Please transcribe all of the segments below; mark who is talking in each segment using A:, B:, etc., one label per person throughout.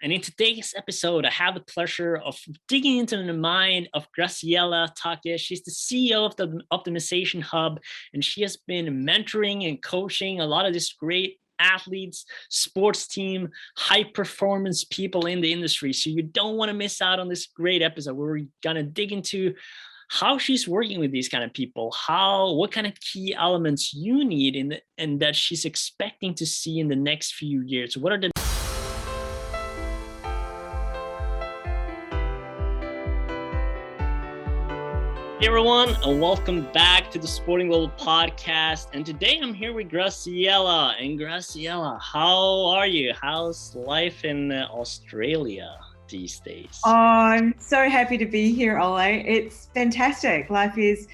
A: And in today's episode, I have the pleasure of digging into the mind of Graziella Thake. She's the CEO of the Optimisation Hub, and she has been mentoring and coaching a lot of these great athletes, sports team, high performance people in the industry. So you don't want to miss out on this great episode where we're going to dig into how she's working with these kind of people, what kind of key elements you need and that she's expecting to see in the next few years. What are the Hey everyone, and welcome back to the SportIn Global podcast. And today I'm here with Graziella. And Graziella, how are you? How's life in Australia these days?
B: Oh, I'm so happy to be here, Ole. It's fantastic. Life is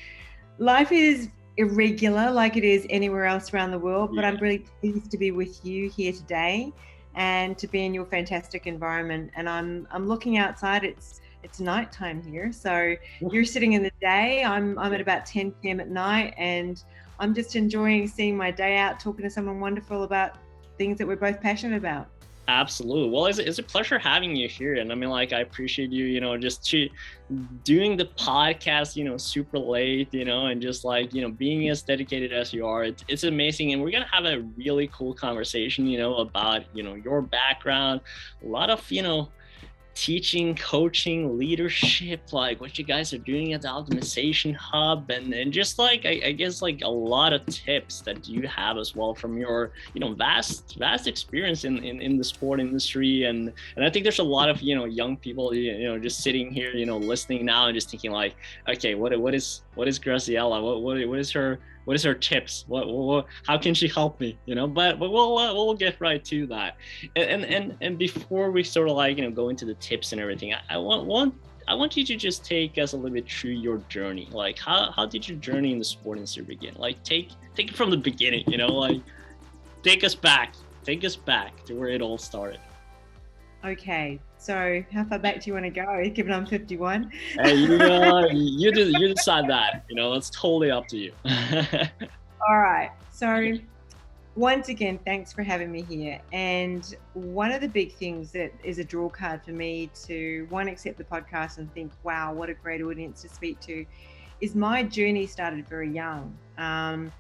B: irregular like it is anywhere else around the world, but I'm really pleased to be with you here today and to be in your fantastic environment. And I'm looking outside. It's nighttime here, so you're sitting in the day. I'm at about 10 p.m. at night, and I'm just enjoying seeing my day out, talking to someone wonderful about things that we're both passionate about.
A: Absolutely. Well, it's a pleasure having you here. And I mean, I appreciate you, just doing the podcast, super late, and just being as dedicated as you are. It's amazing. And we're going to have a really cool conversation, about, your background, a lot of, teaching, coaching, leadership, like what you guys are doing at the Optimisation Hub, and just I guess a lot of tips that you have as well from your vast experience in the sport industry, and I think there's a lot of young people just sitting here listening now and just thinking okay, what is Graziella, what is her tips? How can she help me? But we'll get right to that. And before we sort of go into the tips and everything, I want you to just take us a little bit through your journey. How did your journey in the sport industry begin? Take it from the beginning. Take us back to where it all started.
B: Okay, so how far back do you want to go, given I'm 51?
A: Hey, you decide that. It's totally up to you.
B: All right. So once again, thanks for having me here. And one of the big things that is a draw card for me to, one, accept the podcast and think, wow, what a great audience to speak to, is my journey started very young. I'm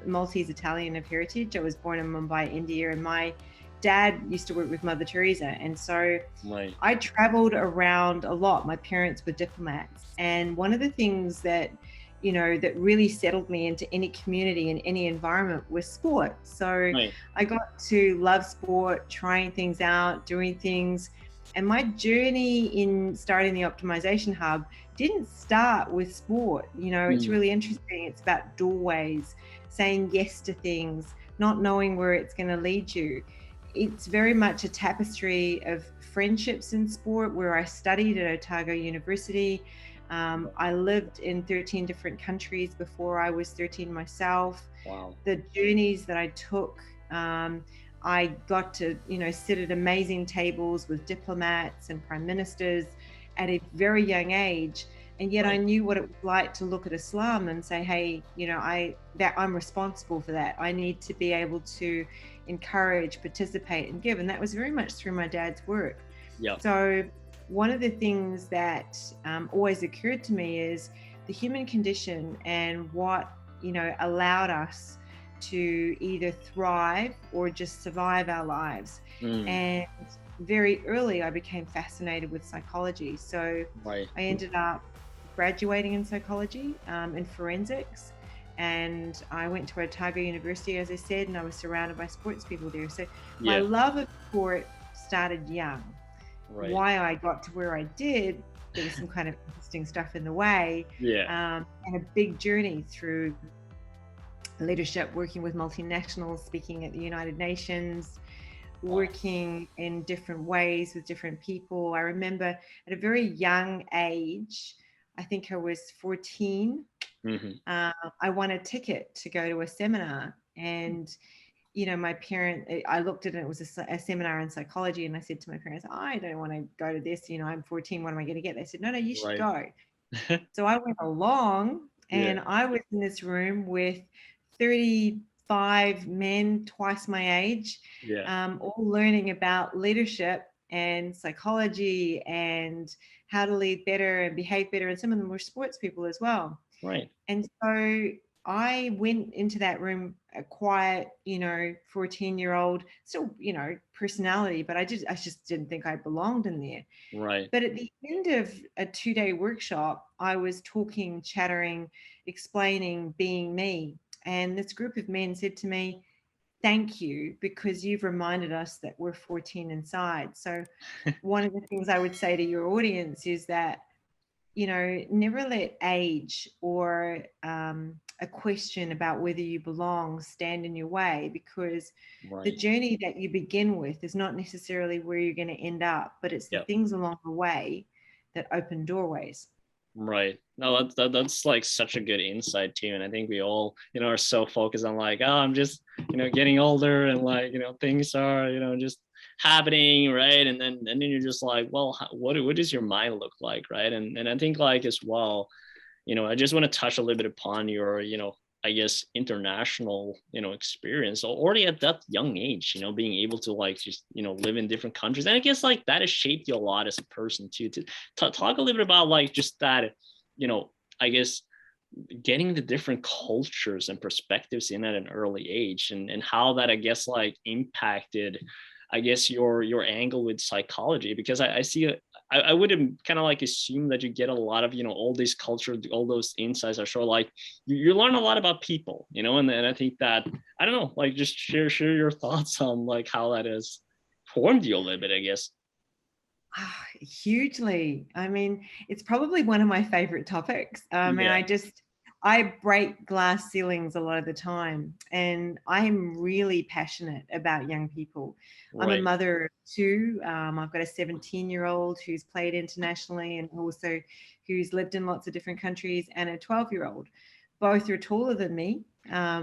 B: Maltese Italian of heritage. I was born in Mumbai, India, and my dad used to work with Mother Teresa, and so I traveled around a lot. My parents were diplomats, and one of the things that that really settled me into any community and any environment was sport. So I got to love sport, trying things out, doing things, and my journey in starting the Optimisation Hub didn't start with sport. It's really interesting. It's about doorways, saying yes to things, not knowing where it's going to lead you. It's very much a tapestry of friendships in sport, where I studied at Otago University. I lived in 13 different countries before I was 13 myself.
A: Wow.
B: The journeys that I took, I got to, sit at amazing tables with diplomats and prime ministers at a very young age. And yet I knew what it was like to look at a slum and say, hey, I'm responsible for that. I need to be able to encourage, participate, and give. And that was very much through my dad's work.
A: Yeah.
B: So one of the things that always occurred to me is the human condition and what, allowed us to either thrive or just survive our lives. And very early, I became fascinated with psychology. So I ended up graduating in psychology, in forensics. And I went to Otago University, as I said, and I was surrounded by sports people there. So my love of sport started young. Why I got to where I did, there was some kind of interesting stuff in the way. And a big journey through leadership, working with multinationals, speaking at the United Nations, working in different ways with different people. I remember at a very young age, I think I was 14, I won a ticket to go to a seminar, and my parent, I looked at it, it was a seminar in psychology, and I said to my parents, I don't want to go to this, I'm 14, what am I going to get? They said, no, you should go. So I went along, and I was in this room with 35 men twice my age, all learning about leadership and psychology and how to lead better and behave better. And some of them were sports people as well.
A: Right.
B: And so I went into that room quiet, for a 10-year-old, still, personality, but I just didn't think I belonged in there.
A: Right.
B: But at the end of a 2-day workshop, I was talking, chattering, explaining, being me. And this group of men said to me, thank you, because you've reminded us that we're 14 inside. So one of the things I would say to your audience is that, never let age or a question about whether you belong stand in your way, because the
A: Right.
B: journey that you begin with is not necessarily where you're going to end up, but it's the
A: Yep.
B: things along the way that open doorways.
A: Right. No, that's like such a good insight too. And I think we all, are so focused on like, oh, I'm just, getting older and like, things are, just happening, right? And then you're just like, well, what does your mind look like, right? And I think like as well, I just want to touch a little bit upon your, I guess international, experience already at that young age, being able to like just, live in different countries. And I guess like that has shaped you a lot as a person too. To talk a little bit about like just that, I guess getting the different cultures and perspectives in at an early age, and how that I guess like impacted, I guess your angle with psychology, because I see I would kind of like assume that you get a lot of all these culture, all those insights are sure like you learn a lot about people, and I think that I don't know, like just share your thoughts on like how that has formed you a little bit, I guess.
B: Hugely. I mean, it's probably one of my favorite topics. And
A: Yeah.
B: I break glass ceilings a lot of the time, and I'm really passionate about young people. I'm a
A: Right.
B: mother of two. I've got a 17-year-old who's played internationally and also who's lived in lots of different countries, and a 12-year-old. Both are taller than me,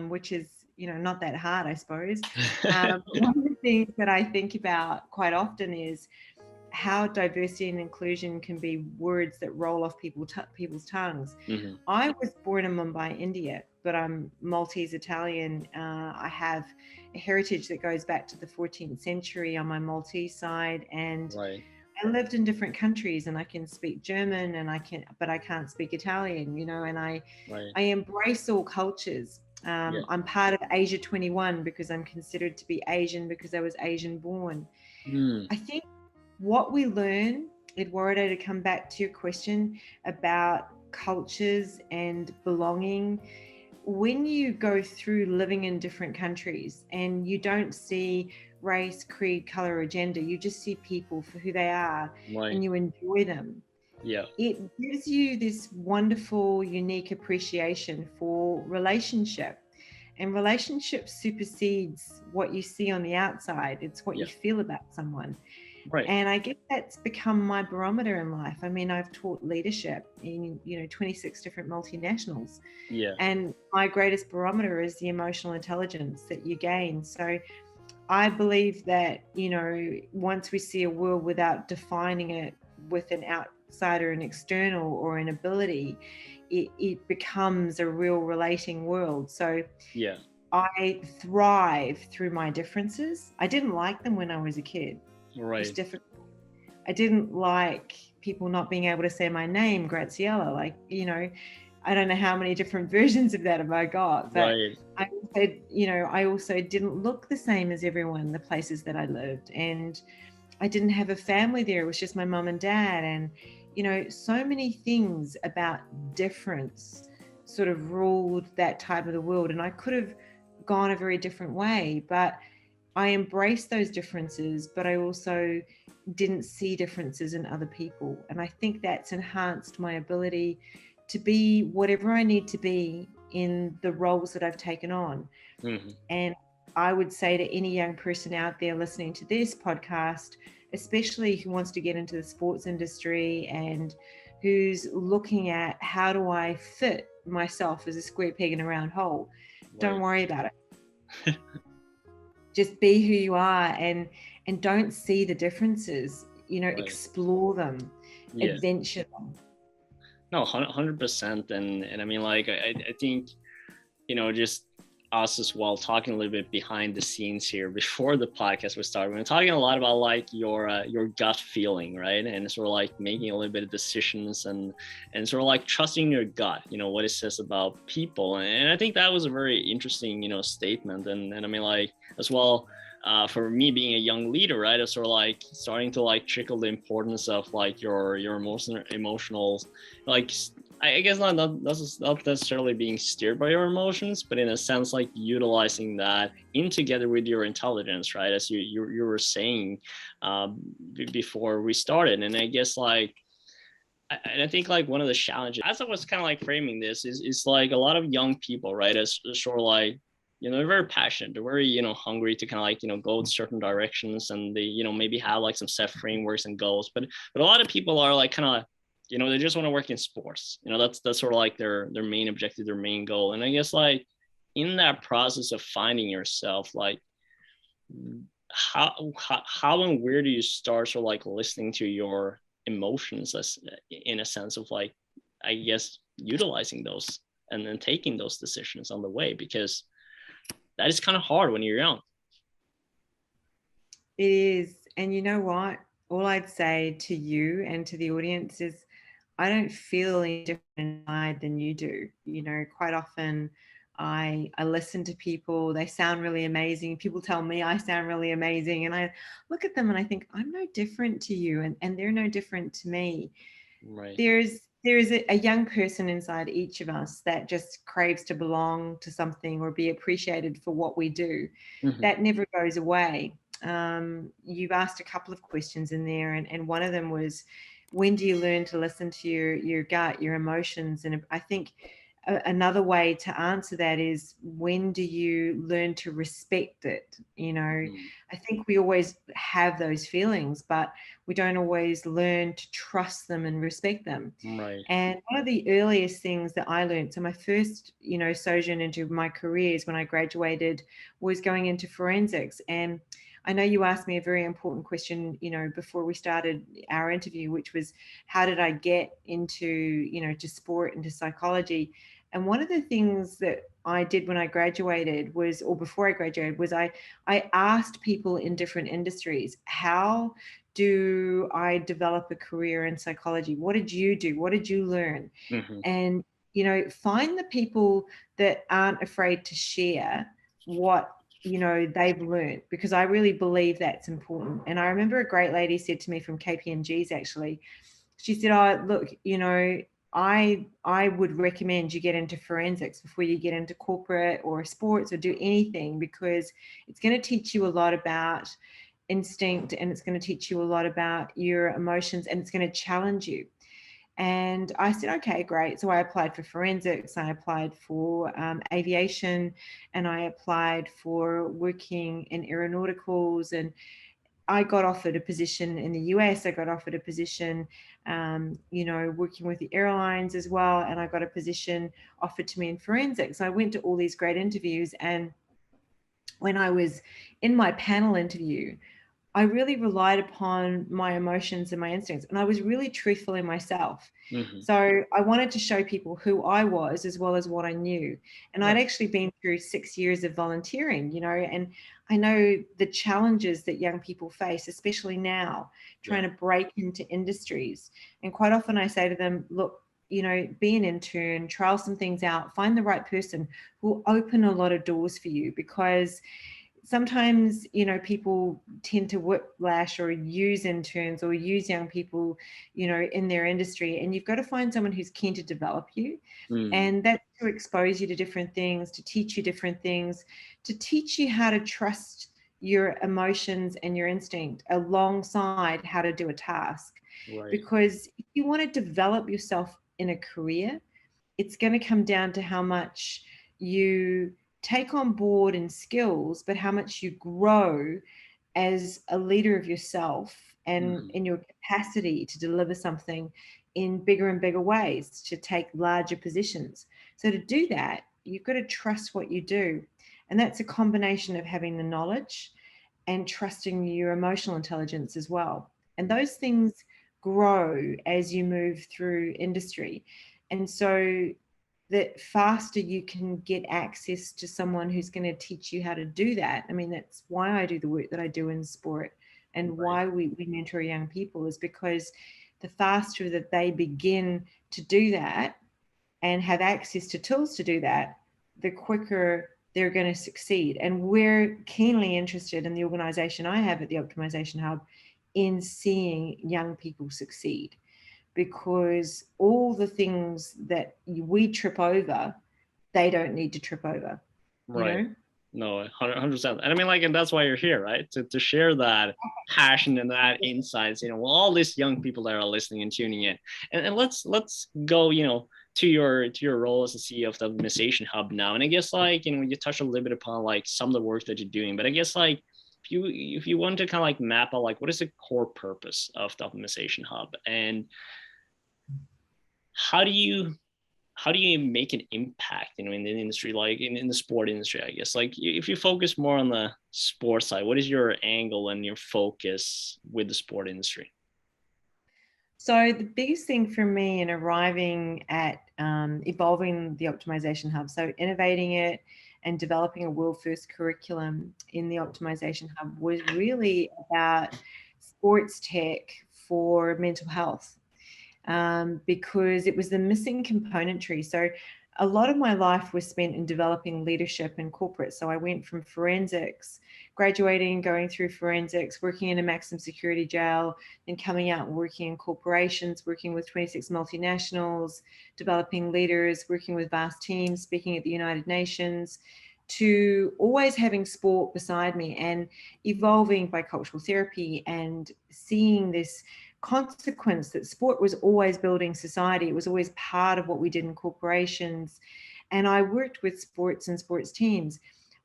B: which is, not that hard, I suppose. One of the things that I think about quite often is how diversity and inclusion can be words that roll off people's tongues.
A: Mm-hmm.
B: I was born in Mumbai, India, but I'm Maltese Italian. I have a heritage that goes back to the 14th century on my Maltese side, and
A: Right.
B: I lived in different countries, and I can speak German, but I can't speak Italian, and I
A: Right.
B: embrace all cultures.
A: Yeah.
B: I'm part of Asia 21 because I'm considered to be Asian because I was Asian born. I think what we learn, Eduardo, to come back to your question about cultures and belonging, when you go through living in different countries and you don't see race, creed, color, or gender, you just see people for who they are,
A: Right.
B: and you enjoy them.
A: Yeah.
B: It gives you this wonderful, unique appreciation for relationship. And relationship supersedes what you see on the outside. It's what
A: Yeah.
B: you feel about someone.
A: Right.
B: And I guess that's become my barometer in life. I mean, I've taught leadership in, 26 different multinationals.
A: Yeah.
B: And my greatest barometer is the emotional intelligence that you gain. So I believe that, once we see a world without defining it with an outsider, an external, or an ability, it becomes a real relating world. So
A: Yeah.
B: I thrive through my differences. I didn't like them when I was a kid.
A: Right.
B: It was difficult. I didn't like people not being able to say my name, Graziella. Like, I don't know how many different versions of that have I got, but
A: Right.
B: I also didn't look the same as everyone in the places that I lived, and I didn't have a family there. It was just my mum and dad, and so many things about difference sort of ruled that type of the world, and I could have gone a very different way, but I embraced those differences, but I also didn't see differences in other people. And I think that's enhanced my ability to be whatever I need to be in the roles that I've taken on.
A: Mm-hmm.
B: And I would say to any young person out there listening to this podcast, especially who wants to get into the sports industry and who's looking at how do I fit myself as a square peg in a round hole, don't worry about it. Just be who you are, and don't see the differences, explore them, adventure them.
A: No, 100%. And I mean, like, I think, just us as well, talking a little bit behind the scenes here before the podcast was started. We're talking a lot about like your gut feeling, right? And sort of like making a little bit of decisions and sort of like trusting your gut, you know, what it says about people. And I think that was a very interesting, you know, statement. And I mean, like as well, for me being a young leader, right, it's sort of like starting to like trickle the importance of like your emotional, like I guess not necessarily being steered by your emotions, but in a sense like utilizing that in together with your intelligence, right? As you were saying before we started, and I guess like I think like one of the challenges, as I was kind of like framing this, is like a lot of young people, right? As sort of like, you know, they're very passionate, they're very, you know, hungry to kind of like, you know, go in certain directions, and they, you know, maybe have like some set frameworks and goals, but a lot of people are like kind of, you know, they just want to work in sports, you know, that's sort of like their main objective, their main goal. And I guess like in that process of finding yourself, like how and where do you start sort of like listening to your emotions, as in a sense of like, I guess, utilizing those and then taking those decisions on the way, because that is kind of hard when you're young.
B: It is. And you know what? All I'd say to you and to the audience is I don't feel any different inside than you do. You know, quite often I listen to people, they sound really amazing. People tell me I sound really amazing. And I look at them and I think I'm no different to you, and they're no different to me.
A: Right.
B: There is a young person inside each of us that just craves to belong to something or be appreciated for what we do.
A: Mm-hmm.
B: That never goes away. You've asked a couple of questions in there, and one of them was, when do you learn to listen to your gut, your emotions? And I think another way to answer that is, when do you learn to respect it? You know, I think we always have those feelings, but we don't always learn to trust them and respect them.
A: Right.
B: And one of the earliest things that I learned, so my first, you know, sojourn into my careers when I graduated was going into forensics. And I know you asked me a very important question, you know, before we started our interview, which was, how did I get into, you know, to sport and to psychology? And one of the things that I did when I graduated was, or before I graduated, was I asked people in different industries, how do I develop a career in psychology? What did you do? What did you learn?
A: Mm-hmm.
B: And, you know, find the people that aren't afraid to share what, you know, they've learned, because I really believe that's important. And I remember a great lady said to me from KPMG's, actually, she said, oh, look, you know, I would recommend you get into forensics before you get into corporate or sports or do anything, because it's going to teach you a lot about instinct, and it's going to teach you a lot about your emotions, and it's going to challenge you. And I said, okay, great. So I applied for forensics, I applied for aviation, and I applied for working in aeronauticals. And I got offered a position in the US. I got offered a position, you know, working with the airlines as well. And I got a position offered to me in forensics. I went to all these great interviews. And when I was in my panel interview, I really relied upon my emotions and my instincts, and I was really truthful in myself.
A: Mm-hmm.
B: So I wanted to show people who I was as well as what I knew. And I'd actually been through 6 years of volunteering, you know, and I know the challenges that young people face, especially now, trying to break into industries. And quite often I say to them, look, you know, be an intern, trial some things out, find the right person who will open a lot of doors for you, because sometimes, you know, people tend to whiplash or use interns or use young people, you know, in their industry. And you've got to find someone who's keen to develop you. And that's to expose you to different things, to teach you different things, to teach you how to trust your emotions and your instinct alongside how to do a task.
A: Right.
B: Because if you want to develop yourself in a career, it's going to come down to how much you take on board in skills, but how much you grow as a leader of yourself and in your capacity to deliver something in bigger and bigger ways, to take larger positions. So to do that, you've got to trust what you do. And that's a combination of having the knowledge and trusting your emotional intelligence as well. And those things grow as you move through industry. And so the faster you can get access to someone who's going to teach you how to do that. I mean, that's why I do the work that I do in sport, and
A: Right.
B: why we mentor young people, is because the faster that they begin to do that and have access to tools to do that, the quicker they're going to succeed. And we're keenly interested in the organization I have at the Optimisation Hub in seeing young people succeed, because all the things that we trip over, they don't need to trip over, you
A: Right.
B: know?
A: No, 100%. And I mean, like, and that's why you're here, right? To share that passion and that insights, with all these young people that are listening and tuning in. And let's go, to your role as the CEO of the Optimization Hub now. And I guess, like, you touched a little bit upon like some of the work that you're doing, but I guess, like, if you want to kind of like map out like what is the core purpose of the Optimization Hub, and how do you make an impact, in the industry, like in the sport industry, I guess, like if you focus more on the sports side, what is your angle and your focus with the sport industry?
B: So the biggest thing for me in arriving at evolving the Optimization Hub, so innovating it and developing a world first curriculum in the Optimization Hub, was really about sports tech for mental health, because it was the missing componentry. So a lot of my life was spent in developing leadership in corporate. So I went from forensics, graduating, going through forensics, working in a maximum security jail, then coming out and working in corporations, working with 26 multinationals, developing leaders, working with vast teams, speaking at the United Nations, to always having sport beside me and evolving by cultural therapy and seeing this consequence that sport was always building society. It was always part of what we did in corporations. And I worked with sports and sports teams.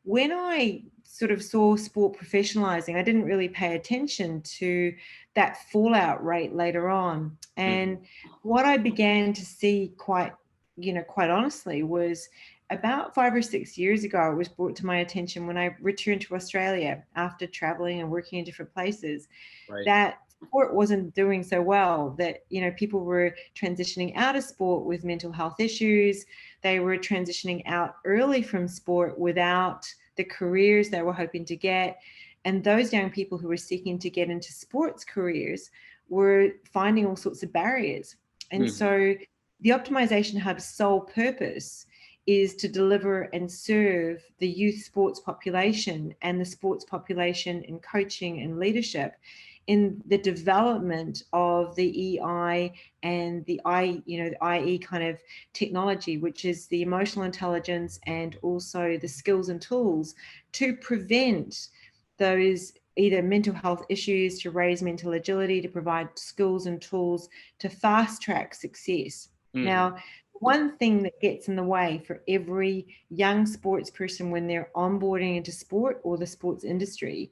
B: When I sort of saw sport professionalizing, I didn't really pay attention to that fallout rate later on. And what I began to see quite honestly, was about 5 or 6 years ago, it was brought to my attention when I returned to Australia after traveling and working in different places,
A: Right.
B: that sport wasn't doing so well, that people were transitioning out of sport with mental health issues. They were transitioning out early from sport without the careers they were hoping to get, and those young people who were seeking to get into sports careers were finding all sorts of barriers. And so the Optimization Hub's sole purpose is to deliver and serve the youth sports population and the sports population in coaching and leadership in the development of the EI and the IE kind of technology, which is the emotional intelligence and also the skills and tools to prevent those either mental health issues, to raise mental agility, to provide skills and tools to fast track success. Now, one thing that gets in the way for every young sports person when they're onboarding into sport or the sports industry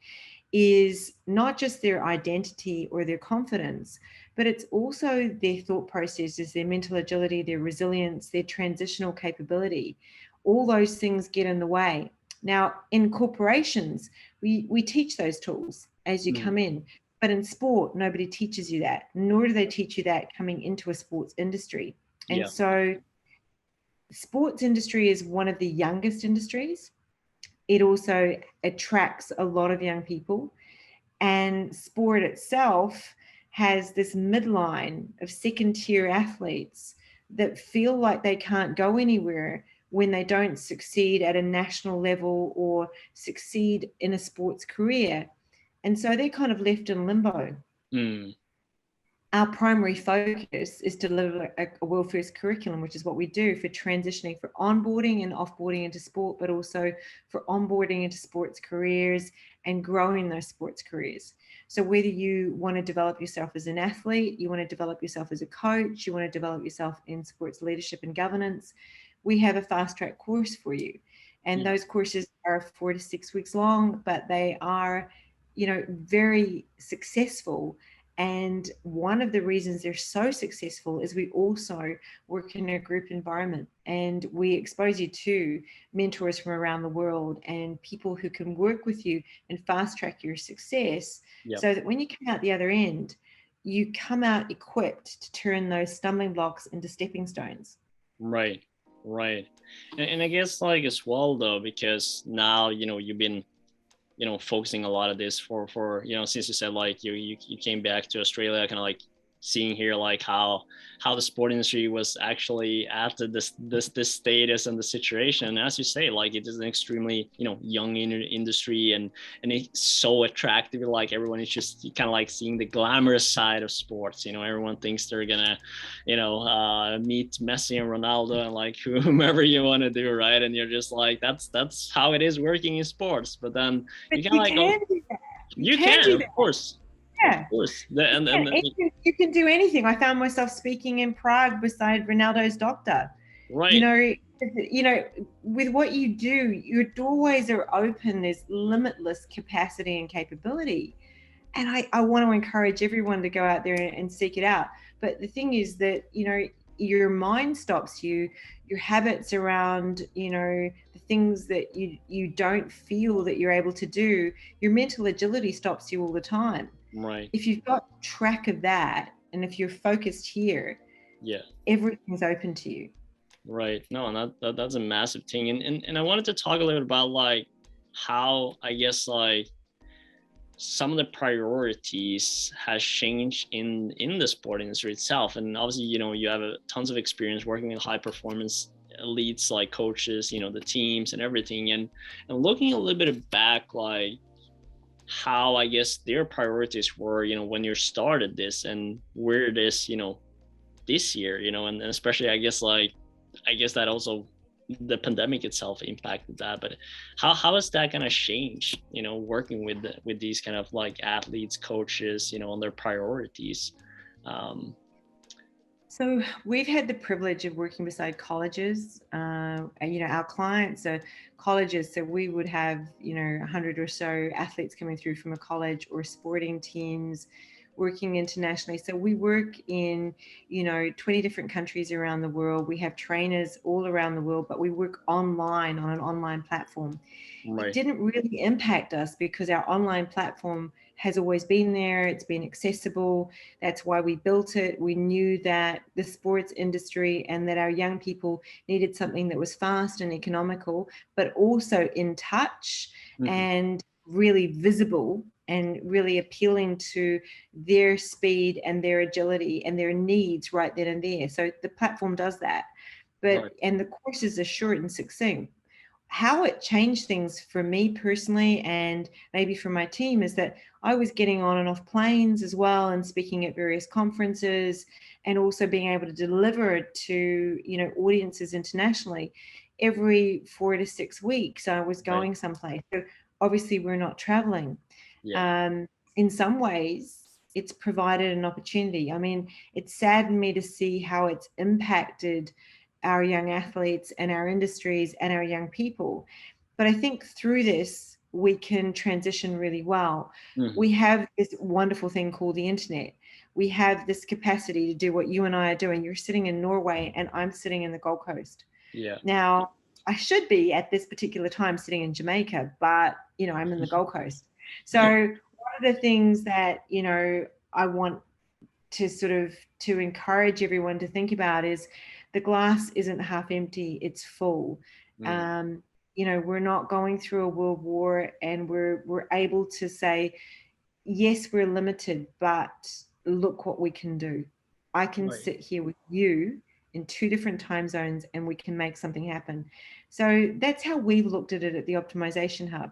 B: is not just their identity or their confidence, but it's also their thought processes, their mental agility, their resilience, their transitional capability. All those things get in the way. Now, in corporations, we teach those tools as you come in, but in sport, nobody teaches you that, nor do they teach you that coming into a sports industry. And so sports industry is one of the youngest industries. It also attracts a lot of young people, and sport itself has this midline of second tier athletes that feel like they can't go anywhere when they don't succeed at a national level or succeed in a sports career. And so they're kind of left in limbo. Our primary focus is to deliver a world first curriculum, which is what we do for transitioning, for onboarding and offboarding into sport, but also for onboarding into sports careers and growing those sports careers. So whether you want to develop yourself as an athlete, you want to develop yourself as a coach, you want to develop yourself in sports leadership and governance, we have a fast track course for you. And those courses are 4 to 6 weeks long, but they are, very successful. And one of the reasons they're so successful is we also work in a group environment, and we expose you to mentors from around the world and people who can work with you and fast track your success, so that when you come out the other end, you come out equipped to turn those stumbling blocks into stepping stones.
A: Right. Right. And I guess like as well though, because now, you've been, focusing a lot of this for, since you said like you came back to Australia, kind of like seeing here like how the sport industry was actually at this status and the situation. And as you say, like it is an extremely young industry, and it's so attractive. Like everyone is just kind of like seeing the glamorous side of sports. Everyone thinks they're gonna meet Messi and Ronaldo and like whomever you want to do, right? And you're just like, that's how it is working in sports. But then
B: But
A: you kind of
B: you
A: like, oh,
B: can do that. You
A: you
B: can
A: can,
B: do
A: of
B: that.
A: course. Of
B: Yeah.
A: course.
B: You can do anything. I found myself speaking in Prague beside Ronaldo's doctor. You
A: Right.
B: know, with what you do, your doorways are open. There's limitless capacity and capability. And I want to encourage everyone to go out there and seek it out. But the thing is that, your mind stops you, your habits around, the things that you don't feel that you're able to do, your mental agility stops you all the time.
A: Right.
B: If you've got track of that, and if you're focused here,
A: Yeah.
B: everything's open to you.
A: Right. No, and that's a massive thing. And I wanted to talk a little bit about like how I guess like some of the priorities has changed in the sport industry itself. And obviously, you have tons of experience working with high performance elites like coaches, the teams and everything. And looking a little bit back, like how I guess their priorities were, when you started this and where it is, this year, and especially I guess that also the pandemic itself impacted that. But how is that gonna change, working with these kind of like athletes, coaches, on their priorities?
B: So we've had the privilege of working beside colleges, and our clients are colleges. So we would have 100 or so athletes coming through from a college, or sporting teams working internationally. So we work in 20 different countries around the world. We have trainers all around the world, but we work online on an online platform. It
A: Right.
B: didn't really impact us because our online platform has always been there. It's been accessible. That's why we built it. We knew that the sports industry and that our young people needed something that was fast and economical, but also in touch and really visible and really appealing to their speed and their agility and their needs right then and there. So the platform does that.
A: Right.
B: And the courses are short and succinct. How it changed things for me personally, and maybe for my team, is that I was getting on and off planes as well and speaking at various conferences, and also being able to deliver to audiences internationally every 4 to 6 weeks. I was going
A: Right.
B: someplace. So obviously we're not traveling.
A: Yeah.
B: In some ways it's provided an opportunity. I mean, it saddened me to see how it's impacted our young athletes and our industries and our young people. But I think through this, we can transition really well. We have this wonderful thing called the internet. We have this capacity to do what you and I are doing. You're sitting in Norway and I'm sitting in the Gold Coast.
A: Yeah.
B: Now, I should be at this particular time sitting in Jamaica, but I'm in the Gold Coast. So one of the things that I want to to encourage everyone to think about is the glass isn't half empty, it's full. We're not going through a world war, and we're able to say, yes, we're limited, but look what we can do. I can
A: Right.
B: sit here with you in 2 different time zones and we can make something happen. So that's how we've looked at it at the Optimisation Hub.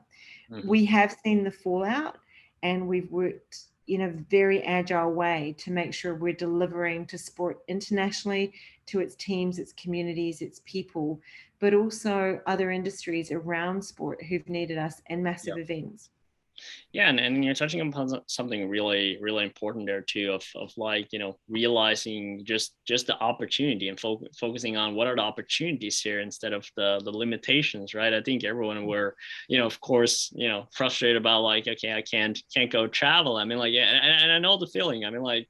B: We have seen the fallout, and we've worked in a very agile way to make sure we're delivering to sport internationally, to its teams, its communities, its people, but also other industries around sport who've needed us, and massive events.
A: Yeah, and you're touching upon something really, really important there too, of like, realizing just the opportunity and focusing on what are the opportunities here instead of the limitations, right? I think everyone were, of course, frustrated about like, okay, I can't go travel. I mean, like, yeah, and I know the feeling. I mean, like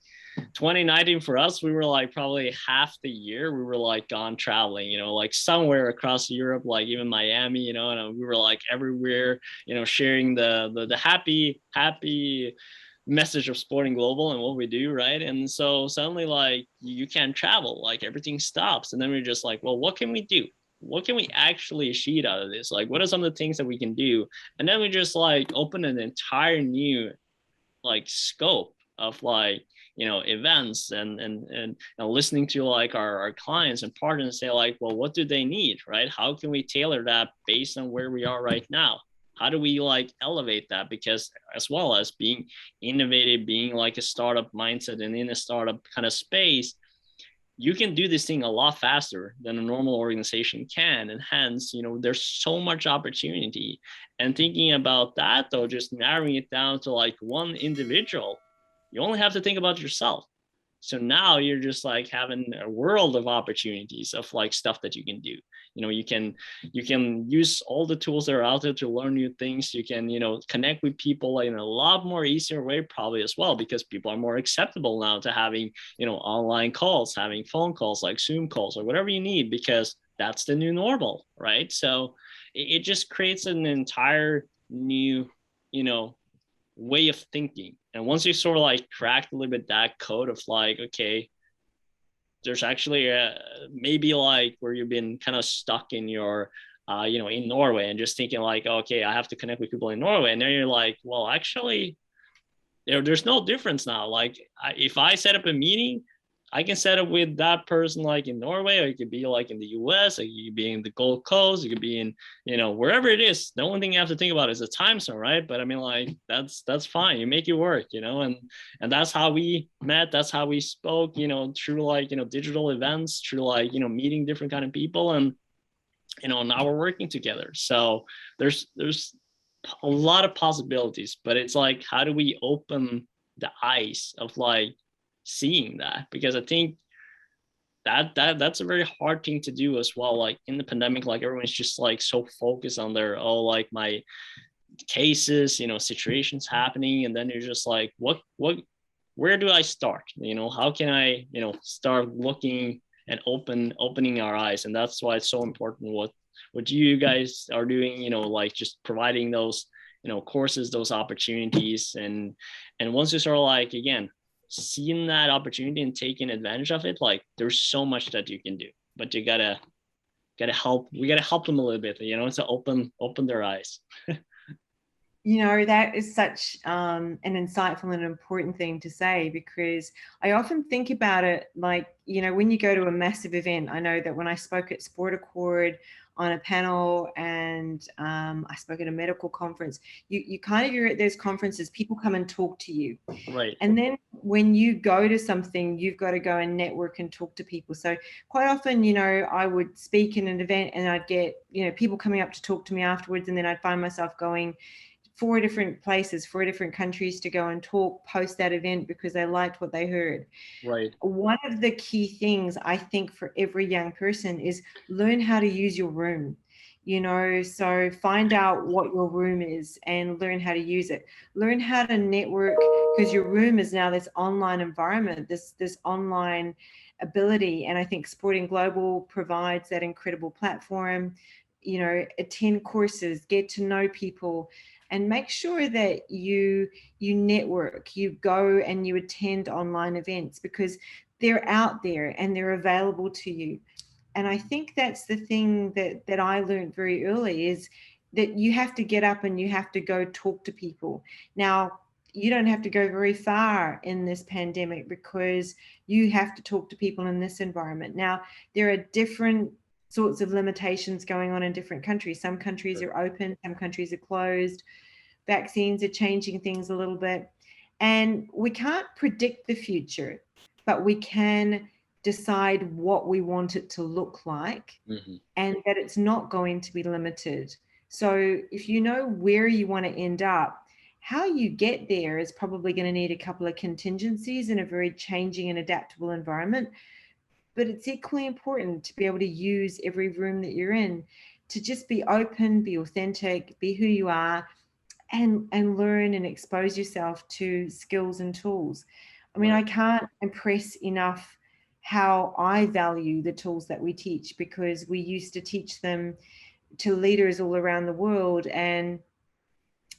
A: 2019 for us, we were like probably half the year we were like gone traveling, like somewhere across Europe, like even Miami, and we were like everywhere, sharing the happy message of SportIn Global and what we do, right? And so suddenly like you can't travel, like everything stops. And then we're just like, well, what can we do? What can we actually achieve out of this? Like, what are some of the things that we can do? And then we just like open an entire new like scope of like, you know, events and listening to like our clients and partners and say like, well, what do they need, right? How can we tailor that based on where we are right now? How do we like elevate that? Because as well as being innovative, being like a startup mindset and in a startup kind of space, you can do this thing a lot faster than a normal organization can. And hence, you know, there's so much opportunity. And thinking about that, though, just narrowing it down to like one individual, you only have to think about yourself. So now you're just like having a world of opportunities of like stuff that you can do. You know, you can use all the tools that are out there to learn new things. You can, you know, connect with people in a lot more easier way probably as well, because people are more acceptable now to having, you know, online calls, having phone calls like Zoom calls or whatever you need, because that's the new normal, right? So it just creates an entire new, you know, way of thinking. And once you sort of like crack a little bit that code of like, okay, there's actually maybe like where you've been kind of stuck in your you know, in Norway and just thinking like, okay, I have to connect with people in Norway, and then you're like, well, actually there's no difference now. Like if I set up a meeting, I can set up with that person like in Norway, or it could be like in the US, or you could be in the Gold Coast, it could be in, you know, wherever it is. The only thing you have to think about is the time zone, right? But I mean, like that's fine. You make it work, you know, and that's how we met. That's how we spoke, you know, through like, you know, digital events, through like, you know, meeting different kind of people, and you know, now we're working together. So there's a lot of possibilities, but it's like, how do we open the eyes of like seeing that? Because I think that's a very hard thing to do as well. Like in the pandemic, like everyone's just like so focused on their, oh, like my cases, you know, situations happening, and then you're just like, what where do I start? You know, how can I, you know, start looking and opening our eyes? And that's why it's so important what you guys are doing, you know, like just providing those, you know, courses, those opportunities. And once you sort of like, again, seeing that opportunity and taking advantage of it, like there's so much that you can do, but you gotta help, we gotta help them a little bit, you know, to open their eyes.
B: You know, that is such an insightful and important thing to say, because I often think about it like, you know, when you go to a massive event, I know that when I spoke at Sport Accord on a panel, and I spoke at a medical conference, you kind of, you're at those conferences, people come and talk to you.
A: Right.
B: And then when you go to something, you've got to go and network and talk to people. So quite often, you know, I would speak in an event and I'd get, you know, people coming up to talk to me afterwards, and then I'd find myself going 4 different places, 4 different countries to go and talk post that event because they liked what they heard.
A: Right.
B: One of the key things I think for every young person is learn how to use your room. You know, so find out what your room is and learn how to use it. Learn how to network, because your room is now this online environment, this online ability. And I think SportIn Global provides that incredible platform. You know, attend courses, get to know people, and make sure that you network, you go and you attend online events, because they're out there and they're available to you. And I think that's the thing that I learned very early, is that you have to get up and you have to go talk to people. Now, you don't have to go very far in this pandemic, because you have to talk to people in this environment. Now, there are different sorts of limitations going on in different countries. Some countries are open, some countries are closed. Vaccines are changing things a little bit. And we can't predict the future, but we can decide what we want it to look like, and that it's not going to be limited. So if you know where you want to end up, how you get there is probably going to need a couple of contingencies in a very changing and adaptable environment. But it's equally important to be able to use every room that you're in to just be open, be authentic, be who you are, and learn and expose yourself to skills and tools. I mean, I can't impress enough how I value the tools that we teach, because we used to teach them to leaders all around the world, and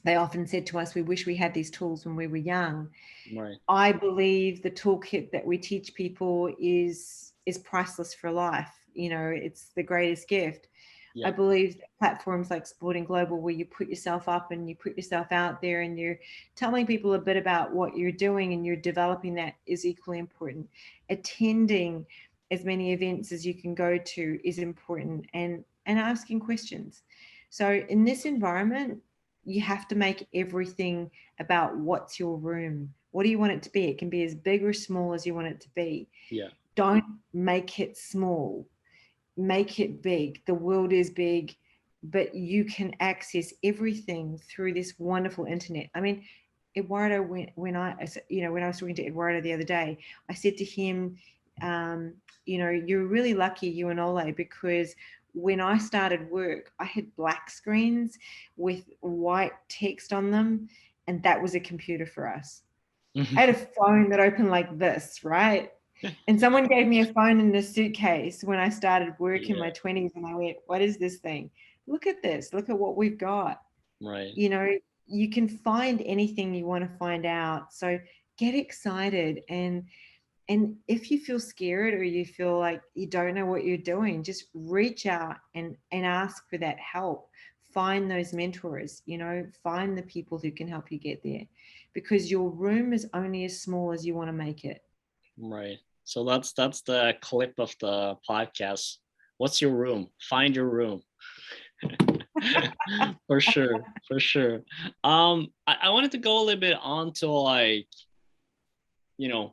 B: they often said to us, we wish we had these tools when we were young.
A: Right.
B: I believe the toolkit that we teach people is priceless for life. You know, it's the greatest gift.
A: Yeah.
B: I believe that platforms like SportIn Global, where you put yourself up and you put yourself out there and you're telling people a bit about what you're doing and you're developing, that is equally important. Attending as many events as you can go to is important, and asking questions. So in this environment, you have to make everything about what's your room. What do you want it to be? It can be as big or small as you want it to be.
A: Yeah.
B: Don't make it small. Make it big. The world is big, but you can access everything through this wonderful internet. I mean, Eduardo, when I was talking to Eduardo the other day, I said to him, you're really lucky, you and Ole, because when I started work, I had black screens with white text on them, and that was a computer for us. I had a phone that opened like this, right? And someone gave me a phone in a suitcase when I started work in my 20s, and I went, what is this thing? Look at this. Look at what we've got.
A: Right.
B: You know, you can find anything you want to find out. So get excited. And if you feel scared or you feel like you don't know what you're doing, just reach out and ask for that help. Find those mentors, find the people who can help you get there, because your room is only as small as you want to make it.
A: Right. So that's the clip of the podcast. What's your room? Find your room. For sure. I wanted to go a little bit onto like, I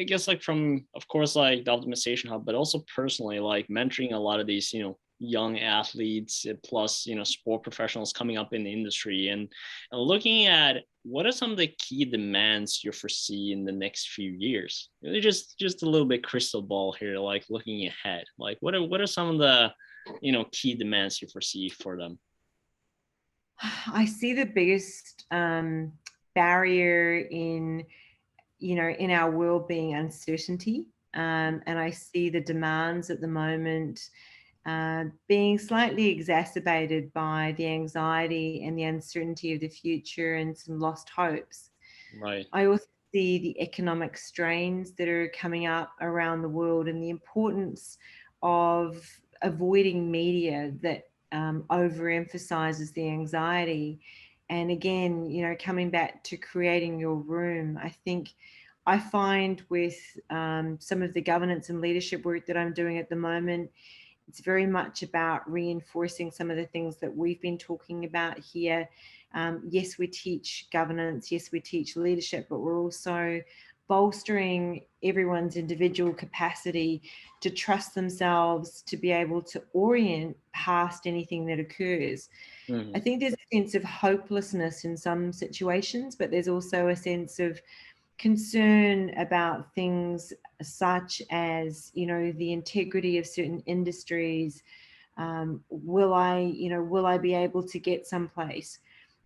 A: guess like from, of course, like the Optimisation Hub, but also personally, like mentoring a lot of these, young athletes, plus, sport professionals coming up in the industry, and looking at what are some of the key demands you foresee in the next few years. Just a little bit crystal ball here, like looking ahead, like what are some of the, key demands you foresee for them?
B: I see the biggest barrier in our world being uncertainty. And I see the demands at the moment being slightly exacerbated by the anxiety and the uncertainty of the future and some lost hopes.
A: Right.
B: I also see the economic strains that are coming up around the world, and the importance of avoiding media that overemphasizes the anxiety. And again, coming back to creating your room, I find with some of the governance and leadership work that I'm doing at the moment, it's very much about reinforcing some of the things that we've been talking about here. Yes, we teach governance, yes, we teach leadership, but we're also bolstering everyone's individual capacity to trust themselves, to be able to orient past anything that occurs.
A: Mm-hmm.
B: I think there's a sense of hopelessness in some situations, but there's also a sense of concern about things such as, the integrity of certain industries. Will I be able to get someplace?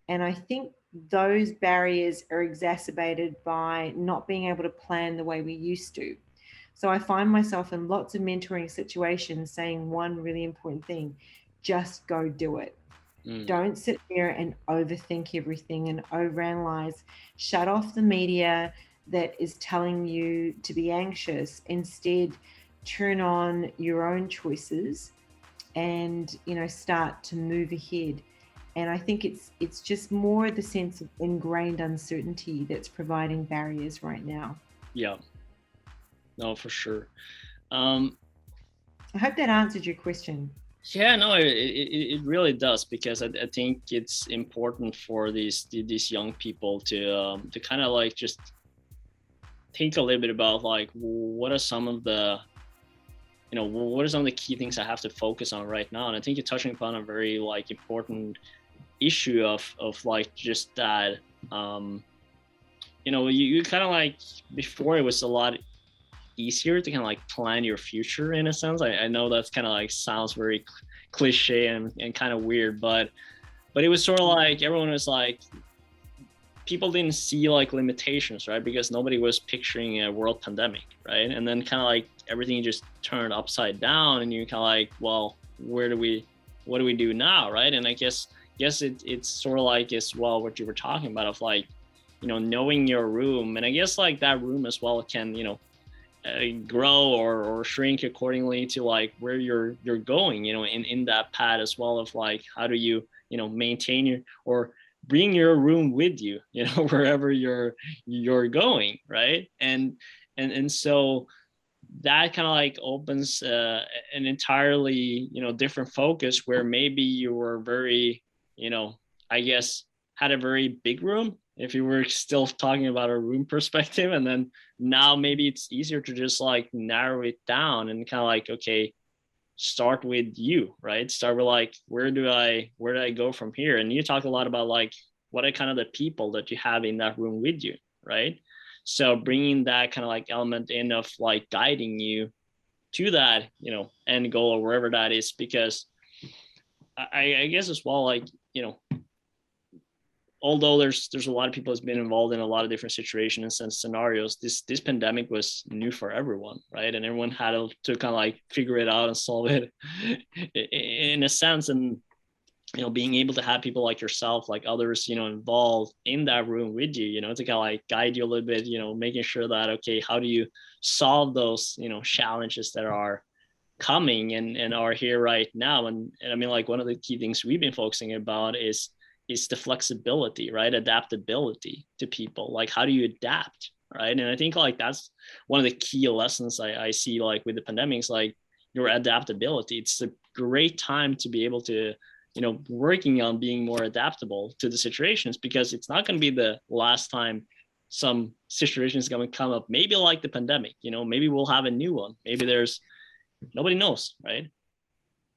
B: And I think those barriers are exacerbated by not being able to plan the way we used to. So I find myself in lots of mentoring situations saying one really important thing: just go do it. Don't sit there and overthink everything and overanalyze. Shut off the media that is telling you to be anxious. Instead, turn on your own choices and, start to move ahead. And I think it's just more the sense of ingrained uncertainty that's providing barriers right now.
A: Yeah. No, for sure.
B: I hope that answered your question.
A: Yeah, no, it really does, because I think it's important for these young people to kind of like just think a little bit about like what are some of the key things I have to focus on right now. And I think you're touching upon a very like important issue of like just that you kind of like, before it was a lot easier to kind of like plan your future in a sense. I know that's kind of like sounds very cliche and kind of weird, but it was sort of like everyone was like, people didn't see like limitations, right? Because nobody was picturing a world pandemic, right? And then kind of like everything just turned upside down, and you kind of like, well, what do we do now, right? And I guess guess it's sort of like as well what you were talking about of like, knowing your room. And I guess like that room as well can, grow or shrink accordingly to like where you're going, in that path as well of like, how do you, maintain your, or bring your room with you, wherever you're going, right? And so that kind of like opens an entirely, different focus where maybe you were very, I guess, had a very big room if you were still talking about a room perspective. And then now maybe it's easier to just like narrow it down and kind of like, okay, start with you, right? Start with like, where do I go from here? And you talk a lot about like, what are kind of the people that you have in that room with you, right? So bringing that kind of like element in of like guiding you to that, end goal or wherever that is, because I guess as well, like, although there's a lot of people that's been involved in a lot of different situations and scenarios, this pandemic was new for everyone, right? And everyone had to kind of like figure it out and solve it in a sense. And being able to have people like yourself, like others, involved in that room with you, to kind of like guide you a little bit, making sure that, okay, how do you solve those, challenges that are coming and are here right now. And I mean, like one of the key things we've been focusing about is the flexibility, right? Adaptability to people. Like, how do you adapt, right? And I think like that's one of the key lessons I see like with the pandemics, like your adaptability. It's a great time to be able to, working on being more adaptable to the situations, because it's not going to be the last time some situation is going to come up. Maybe like the pandemic, maybe we'll have a new one. Maybe nobody knows, right?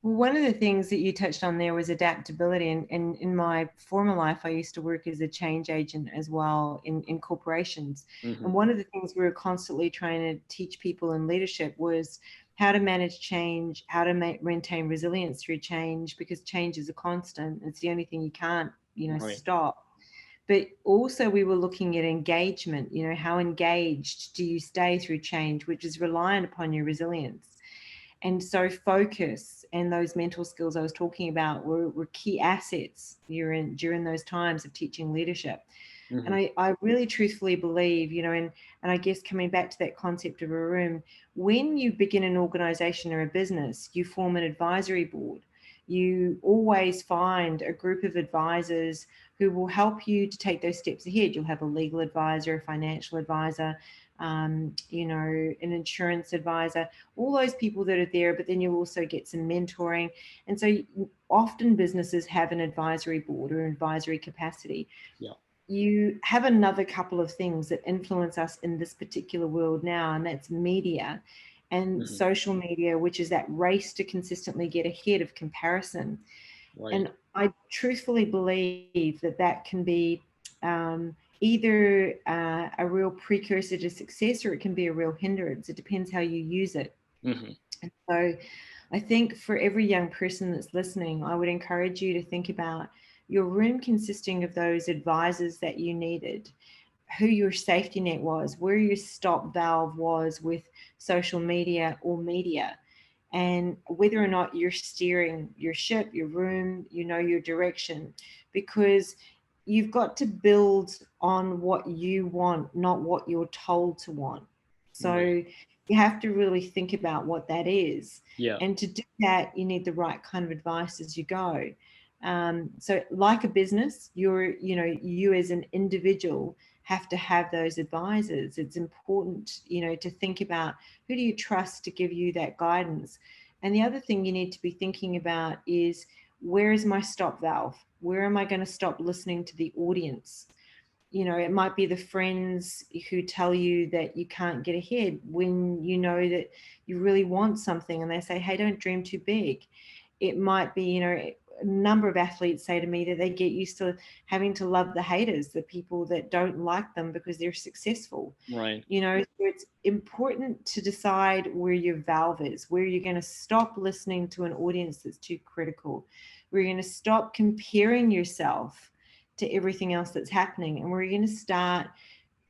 B: Well, one of the things that you touched on there was adaptability. And in my former life, I used to work as a change agent as well in corporations.
A: Mm-hmm.
B: And one of the things we were constantly trying to teach people in leadership was how to manage change, how to maintain resilience through change, because change is a constant. It's the only thing you can't,
A: Right.
B: stop. But also we were looking at engagement, how engaged do you stay through change, which is reliant upon your resilience. And so focus and those mental skills I was talking about were key assets during those times of teaching leadership.
A: Mm-hmm.
B: And I really truthfully believe, and I guess coming back to that concept of a room, when you begin an organization or a business, you form an advisory board. You always find a group of advisors who will help you to take those steps ahead. You'll have a legal advisor, a financial advisor, an insurance advisor, all those people that are there, but then you'll also get some mentoring. And so often businesses have an advisory board or advisory capacity.
A: Yeah.
B: You have another couple of things that influence us in this particular world now, and that's media and
A: Mm-hmm.
B: social media, which is that race to consistently get ahead of comparison.
A: Right.
B: And I truthfully believe that can be either a real precursor to success, or it can be a real hindrance. It depends how you use it.
A: Mm-hmm.
B: And so I think for every young person that's listening, I would encourage you to think about your room consisting of those advisors that you needed, who your safety net was, where your stop valve was with social media or media, and whether or not you're steering your ship, your room, your direction, because you've got to build on what you want, not what you're told to want. So
A: Right.
B: you have to really think about what that is.
A: Yeah.
B: And to do that, you need the right kind of advice as you go. So like a business, you as an individual have to have those advisors. It's important, to think about who do you trust to give you that guidance. And the other thing you need to be thinking about is, where is my stop valve? Where am I going to stop listening to the audience? It might be the friends who tell you that you can't get ahead when you know that you really want something, and they say, hey, don't dream too big. It might be, a number of athletes say to me that they get used to having to love the haters, the people that don't like them because they're successful.
A: Right.
B: So it's important to decide where your valve is, where you're going to stop listening to an audience that's too critical, where you're going to stop comparing yourself to everything else that's happening, and where you're going to start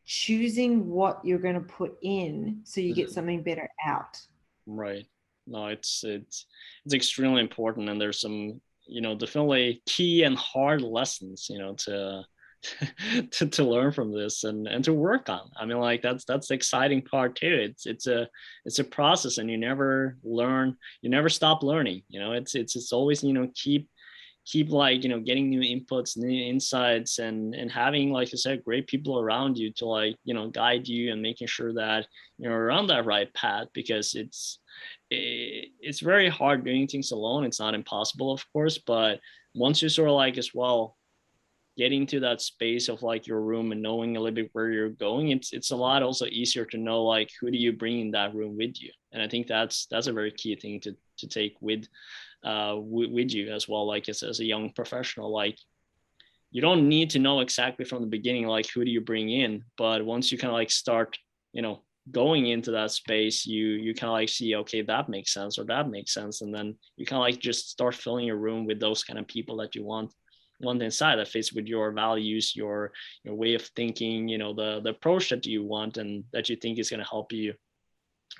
B: choosing what you're going to put in so you get something better out.
A: Right. No, it's extremely important, and there's some definitely key and hard lessons, to to learn from this and to work on. I mean, like that's the exciting part too. It's a process, and you never stop learning. It's always, keep like, getting new inputs, new insights, and having, like you said, great people around you to, like, guide you and making sure that you're on that right path, because it's very hard doing things alone. It's not impossible, of course, but once you sort of, like, as well, getting to that space of, like, your room and knowing a little bit where you're going, it's a lot also easier to know, like, who do you bring in that room with you. And I think that's a very key thing to take with you as well, like, as a young professional. Like, you don't need to know exactly from the beginning, like, who do you bring in, but once you kind of, like, start, going into that space, you kind of, like, see, okay, that makes sense, or that makes sense, and then you kind of, like, just start filling your room with those kind of people that you want inside, that fits with your values, your way of thinking, the approach that you want and that you think is going to help you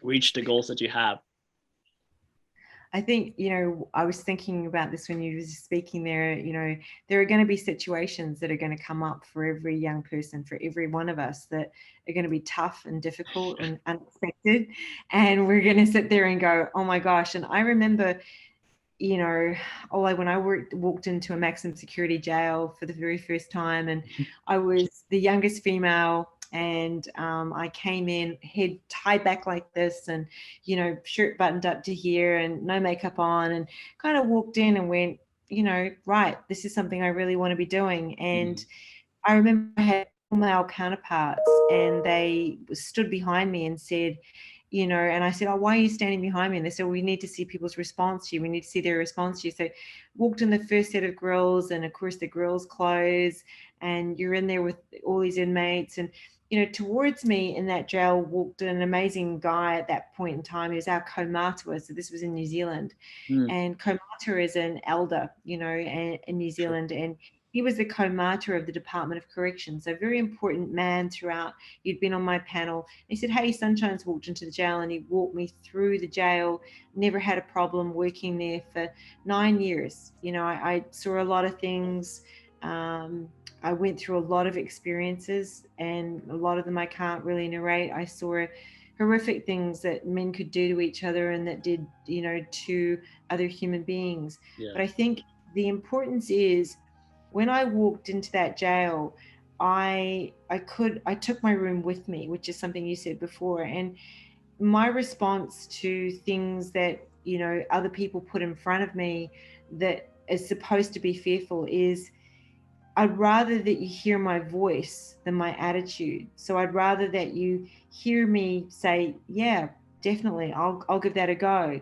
A: reach the goals that you have.
B: I think, I was thinking about this when you were speaking there. There are going to be situations that are going to come up for every young person, for every one of us, that are going to be tough and difficult and unexpected. And we're going to sit there and go, oh my gosh. And I remember, when I walked into a maximum security jail for the very first time, and I was the youngest female, and I came in, head tied back like this, and shirt buttoned up to here, and no makeup on, and kind of walked in and went, right, this is something I really want to be doing. And I remember I had male counterparts, and they stood behind me and said, and I said, oh, why are you standing behind me? And they said, well, we need to see people's response to you. We need to see their response to you. So walked in the first set of grills, and of course the grills close, and you're in there with all these inmates. And, towards me in that jail walked an amazing guy at that point in time. He was our kaumātua. So this was in New Zealand. And kaumātua is an elder, in New Zealand. And he was the kaumātua of the Department of Corrections, a very important man throughout. He'd been on my panel. He said, hey, Sunshine's walked into the jail, and he walked me through the jail, never had a problem working there for 9 years. I saw a lot of things. I went through a lot of experiences, and a lot of them I can't really narrate. I saw horrific things that men could do to each other, and that did, to other human beings.
A: Yeah.
B: But I think the importance is, when I walked into that jail, I took my room with me, which is something you said before. And my response to things that, other people put in front of me that is supposed to be fearful is, I'd rather that you hear my voice than my attitude. So I'd rather that you hear me say, yeah, definitely, I'll give that a go.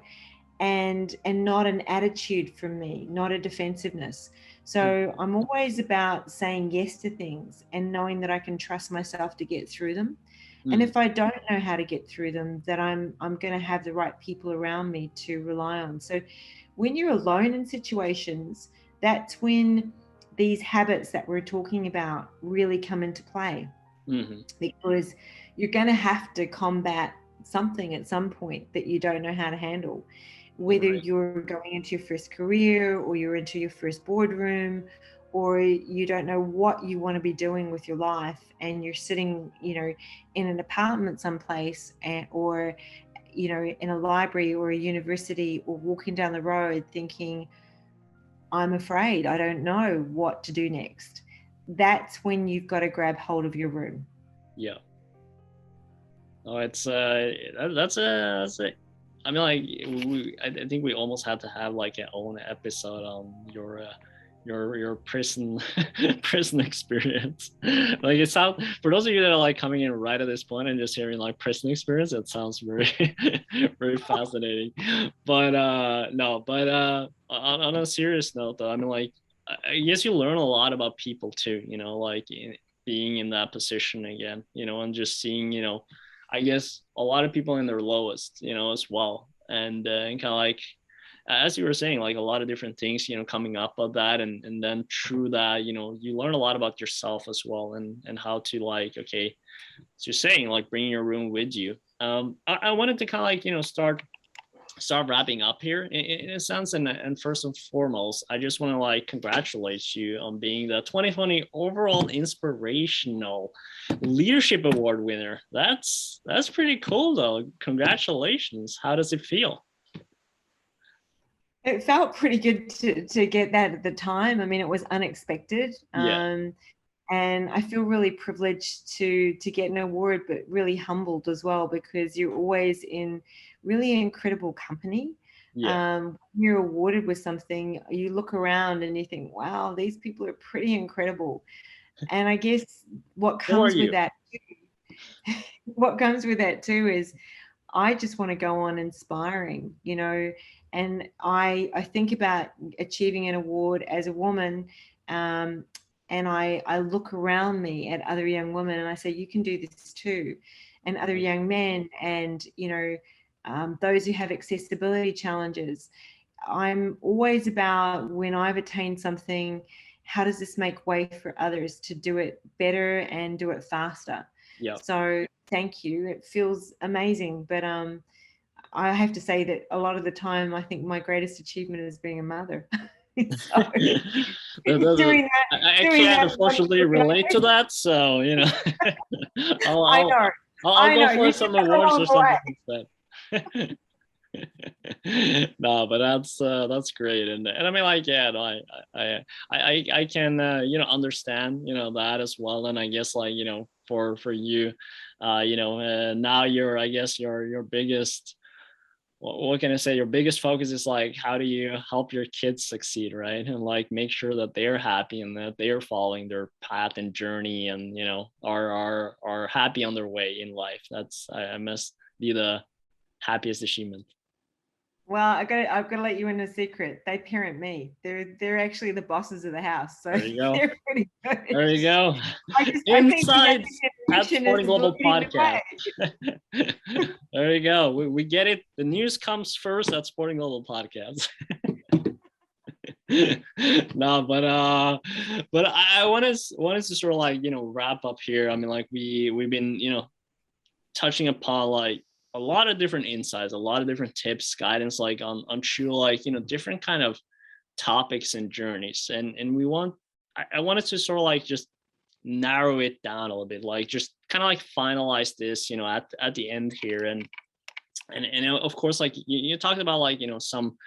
B: And not an attitude from me, not a defensiveness. So I'm always about saying yes to things and knowing that I can trust myself to get through them. And if I don't know how to get through them, that I'm going to have the right people around me to rely on. So when you're alone in situations, that's when these habits that we're talking about really come into play. Because you're going to have to combat something at some point that you don't know how to handle. Whether you're going into your first career, or you're into your first boardroom, or you don't know what you want to be doing with your life, and you're sitting, in an apartment someplace, or, in a library or a university, or walking down the road thinking, I'm afraid, I don't know what to do next. That's when you've got to grab hold of your room.
A: Yeah. Oh, it's that's a I mean, like, I think we almost had to have, like, an own episode on your prison experience. Like, it sounds, for those of you that are, like, coming in right at this point and just hearing, like, prison experience, it sounds very very fascinating. But no, but on a serious note, though, I mean, like, I guess you learn a lot about people too, like, being in that position again, and just seeing, I guess, a lot of people in their lowest, as well. And kind of, like, as you were saying, like, a lot of different things, coming up of that. And then through that, you learn a lot about yourself as well, and how to, like, okay, so you're saying, like, bringing your room with you. I wanted to kind of, like, start start wrapping up here in a sense, and first and foremost, I just want to like congratulate you on being the 2020 overall inspirational leadership award winner. That's pretty cool though. Congratulations. How does it feel?
B: It felt pretty good to get that at the time. I mean, it was unexpected.
A: Yeah.
B: And I feel really privileged to get an award, but really humbled as well, because you're always in really incredible company.
A: Yeah.
B: You're awarded with something, you look around and you think, wow, these people are pretty incredible. And I guess what
A: Who are
B: comes with
A: you?
B: that, what comes with that too is I just want to go on inspiring, you know, and I think about achieving an award as a woman, and I look around me at other young women and I say, you can do this too, and other young men, and you know, those who have accessibility challenges. I'm always about, when I've attained something, how does this make way for others to do it better and do it faster?
A: Yeah.
B: So thank you. It feels amazing. But I have to say that a lot of the time, I think my greatest achievement is being a mother. So doing
A: I
B: doing
A: can't
B: that
A: unfortunately relate to that. So, you know, I'll,
B: I
A: I'll,
B: know.
A: I'll
B: I
A: go
B: know.
A: for
B: You took
A: some
B: it
A: awards
B: along
A: or
B: the way.
A: something instead. No, but that's great, and I mean, like, yeah, no, I can you know, understand, you know, that as well, and I guess, like, you know, for you, you know, now you're, I guess, your biggest, what can I say, your biggest focus is like, how do you help your kids succeed, right? And like make sure that they're happy and that they're following their path and journey, and you know, are happy on their way in life. That's, I must be the happiest achievement.
B: Well, I've got to let you in a secret. They parent me. They're actually the bosses of the house, so
A: There you go.
B: they're pretty good.
A: There you go.
B: I think the younger
A: Insights at
B: generation
A: SportIn
B: is
A: Global
B: leading
A: Podcast.
B: the way.
A: There you go. We get it. The news comes first at SportIn Global Podcast. No, but I wanted to sort of like, you know, wrap up here. I mean, like, we've been, you know, touching upon like a lot of different insights, a lot of different tips, guidance, like on true, like, you know, different kind of topics and journeys, and I wanted to sort of like just narrow it down a little bit, like just kind of like finalize this, you know, at the end here, and of course, like you talked about, like, you know, some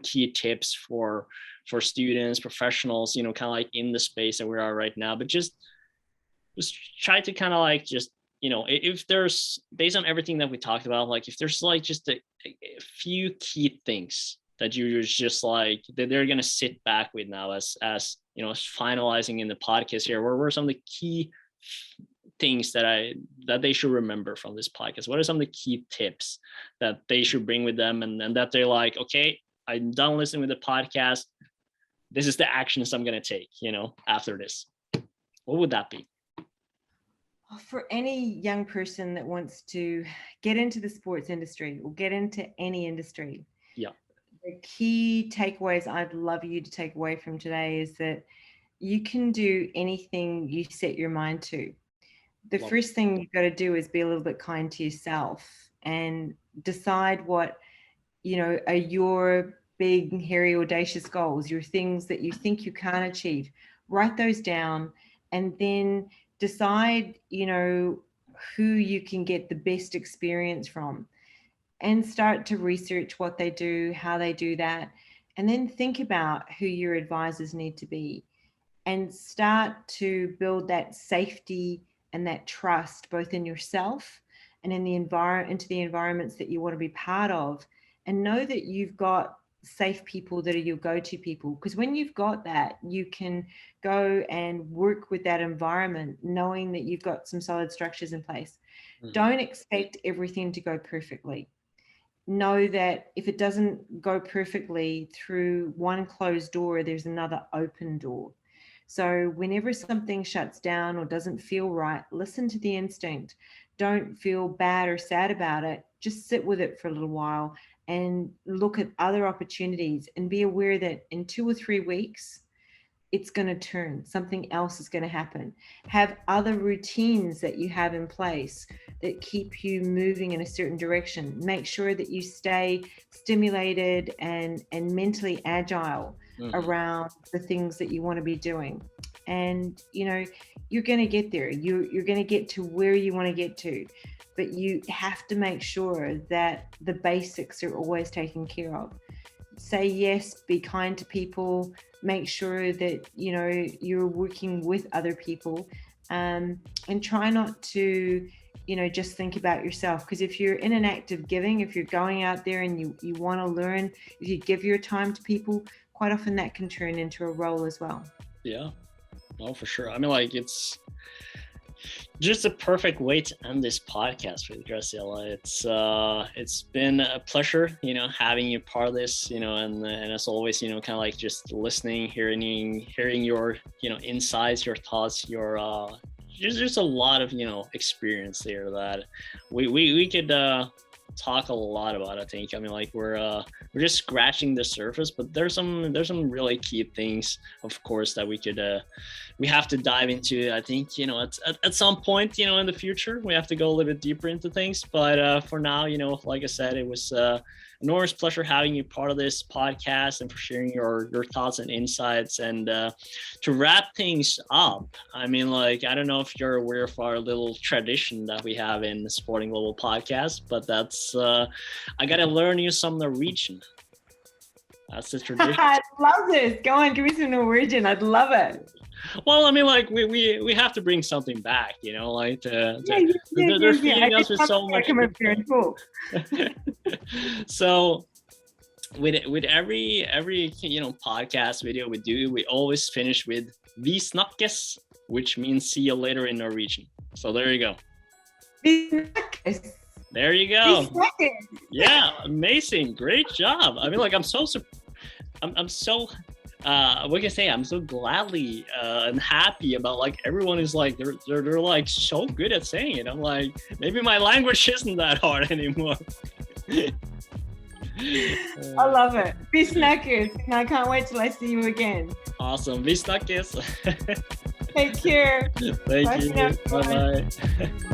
A: key tips for students, professionals, you know, kind of like in the space that we are right now, but just try to kind of like just, you know, if there's, based on everything that we talked about, like if there's like just a few key things that you just like that they're gonna sit back with now as you know, as finalizing in the podcast here, what were some of the key things that they should remember from this podcast? What are some of the key tips that they should bring with them, and that they're like, okay, I'm done listening with the podcast, this is the actions I'm gonna take, you know, after this? What would that be?
B: For any young person that wants to get into the sports industry or get into any industry,
A: Yeah.
B: the key takeaways I'd love you to take away from today is that you can do anything you set your mind to. The first thing you've got to do is be a little bit kind to yourself and decide what, you know, are your big, hairy, audacious goals, your things that you think you can't achieve. Write those down, and then decide, you know, who you can get the best experience from, and start to research what they do, how they do that, and then think about who your advisors need to be, and start to build that safety and that trust both in yourself and in the into the environments that you want to be part of, and know that you've got safe people that are your go-to people, because when you've got that, you can go and work with that environment knowing that you've got some solid structures in place. Mm-hmm. Don't expect everything to go perfectly. Know that if it doesn't go perfectly through one closed door, there's another open door. So whenever something shuts down or doesn't feel right, listen to the instinct. Don't feel bad or sad about it. Just sit with it for a little while and look at other opportunities, and be aware that in 2 or 3 weeks, it's going to turn. Something else is going to happen. Have other routines that you have in place that keep you moving in a certain direction. Make sure that you stay stimulated and mentally agile around the things that you want to be doing. And, you know, you're going to get there. You're going to get to where you want to get to. But you have to make sure that the basics are always taken care of. Say yes, be kind to people, make sure that, you know, you're working with other people, and try not to, you know, just think about yourself. Because if you're in an act of giving, if you're going out there and you want to learn, if you give your time to people, quite often that can turn into a role as well.
A: Yeah, no, for sure. I mean, like, it's just a perfect way to end this podcast with Graziella. It's been a pleasure, you know, having you part of this, you know, and as always, you know, kind of like just listening, hearing your, you know, insights, your thoughts, your just a lot of, you know, experience there that we could talk a lot about. I think, I mean, like, we're just scratching the surface, but there's some really key things, of course, that we have to dive into. I think, you know, at some point, you know, in the future, we have to go a little bit deeper into things, but for now, you know, like I said, it was enormous pleasure having you part of this podcast and for sharing your thoughts and insights. And to wrap things up, I mean, like, I don't know if you're aware of our little tradition that we have in the SportIn Global podcast, but that's I gotta learn you some Norwegian. That's the tradition.
B: I love this. Go on, give me some Norwegian. I'd love it.
A: Well, I mean, like, we have to bring something back, you know, like they're feeding us with so much. So with every you know, podcast video we do, we always finish with "Vi snakkes," which means "see you later" in Norwegian. So there you go. There you go. Yeah, amazing, great job. I mean, like, I'm so what can I say? I'm so gladly and happy about, like, everyone is like they're like so good at saying it. I'm like, maybe my language isn't that hard anymore.
B: I love it. Vi snakkes, and I can't wait till I see you again.
A: Awesome. Vi snakkes.
B: Take care.
A: Thank you. Bye bye.